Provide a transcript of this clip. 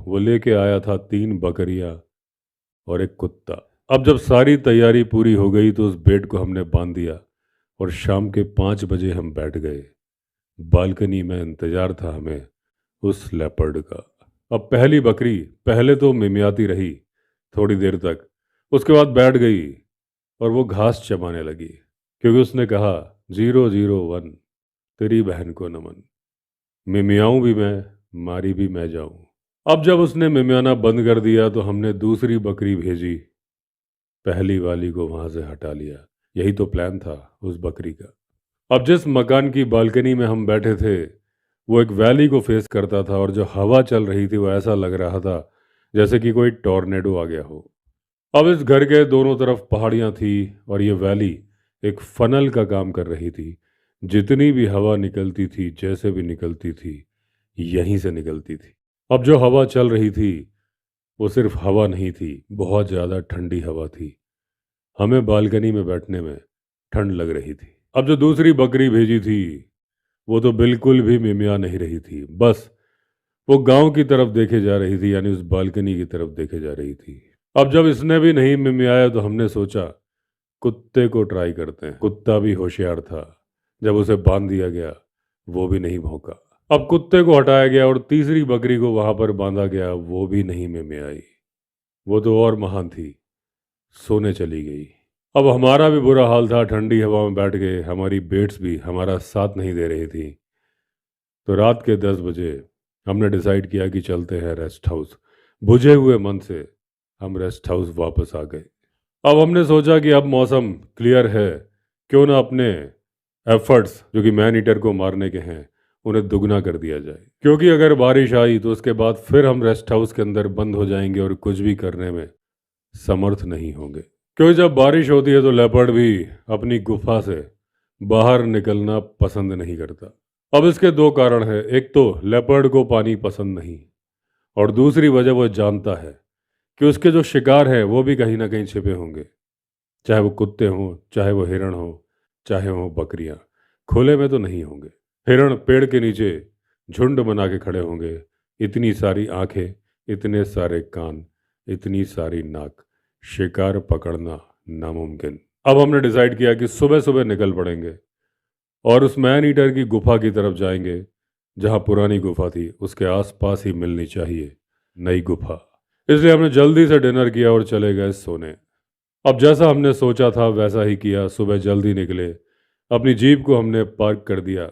वो लेके आया था 3 बकरियां और एक कुत्ता। अब जब सारी तैयारी पूरी हो गई तो उस बेड को हमने बांध दिया और शाम के 5 बजे हम बैठ गए। बालकनी में इंतजार था हमें उस लेपर्ड का। अब पहली बकरी पहले तो मिमियाती रही थोड़ी देर तक, उसके बाद बैठ गई और वो घास चबाने लगी, क्योंकि उसने कहा 001 तेरी बहन को नमन। मिमियाऊं भी मैं, मारी भी मैं जाऊं। अब जब उसने मिमियाना बंद कर दिया तो हमने दूसरी बकरी भेजी, पहली वाली को वहां से हटा लिया। यही तो प्लान था उस बकरी का। अब जिस मकान की बालकनी में हम बैठे थे वो एक वैली को फेस करता था, और जो हवा चल रही थी वो ऐसा लग रहा था जैसे कि कोई टॉर्नेडो आ गया हो। अब इस घर के दोनों तरफ पहाड़ियां थी और ये वैली एक फनल का काम कर रही थी। जितनी भी हवा निकलती थी, जैसे भी निकलती थी, यहीं से निकलती थी। अब जो हवा चल रही थी वो सिर्फ हवा नहीं थी, बहुत ज़्यादा ठंडी हवा थी। हमें बालकनी में बैठने में ठंड लग रही थी। अब जो दूसरी बकरी भेजी थी वो तो बिल्कुल भी मिमिया नहीं रही थी, बस वो गांव की तरफ देखे जा रही थी, यानी उस बालकनी की तरफ देखे जा रही थी। अब जब इसने भी नहीं मिमियाया तो हमने सोचा कुत्ते को ट्राई करते हैं। कुत्ता भी होशियार था, जब उसे बांध दिया गया वो भी नहीं भौंका। अब कुत्ते को हटाया गया और तीसरी बकरी को वहां पर बांधा गया, वो भी नहीं मिमियाई। वो तो और महान थी, सोने चली गई। अब हमारा भी बुरा हाल था, ठंडी हवा में बैठ गए, हमारी बेट्स भी हमारा साथ नहीं दे रही थी। तो रात के 10 बजे हमने डिसाइड किया कि चलते हैं रेस्ट हाउस। बुझे हुए मन से हम रेस्ट हाउस वापस आ गए। अब हमने सोचा कि अब मौसम क्लियर है, क्यों ना अपने एफर्ट्स जो कि मैन ईटर को मारने के हैं उन्हें दुगना कर दिया जाए, क्योंकि अगर बारिश आई तो उसके बाद फिर हम रेस्ट हाउस के अंदर बंद हो जाएंगे और कुछ भी करने में समर्थ नहीं होंगे। क्योंकि जब बारिश होती है तो लेपर्ड भी अपनी गुफा से बाहर निकलना पसंद नहीं करता। अब इसके दो कारण हैं, एक तो लेपर्ड को पानी पसंद नहीं, और दूसरी वजह वो जानता है कि उसके जो शिकार हैं वो भी कहीं ना कहीं छिपे होंगे, चाहे वो कुत्ते हों, चाहे वो हिरण हो, चाहे वो बकरियां। खुले में तो नहीं होंगे। हिरण पेड़ के नीचे झुंड बना के खड़े होंगे, इतनी सारी आंखें, इतने सारे कान, इतनी सारी नाक, शिकार पकड़ना नामुमकिन। अब हमने डिसाइड किया कि सुबह सुबह निकल पड़ेंगे और उस मैन ईटर की गुफा की तरफ जाएंगे, जहाँ पुरानी गुफा थी उसके आसपास ही मिलनी चाहिए नई गुफा। इसलिए हमने जल्दी से डिनर किया और चले गए सोने। अब जैसा हमने सोचा था वैसा ही किया, सुबह जल्दी निकले, अपनी जीप को हमने पार्क कर दिया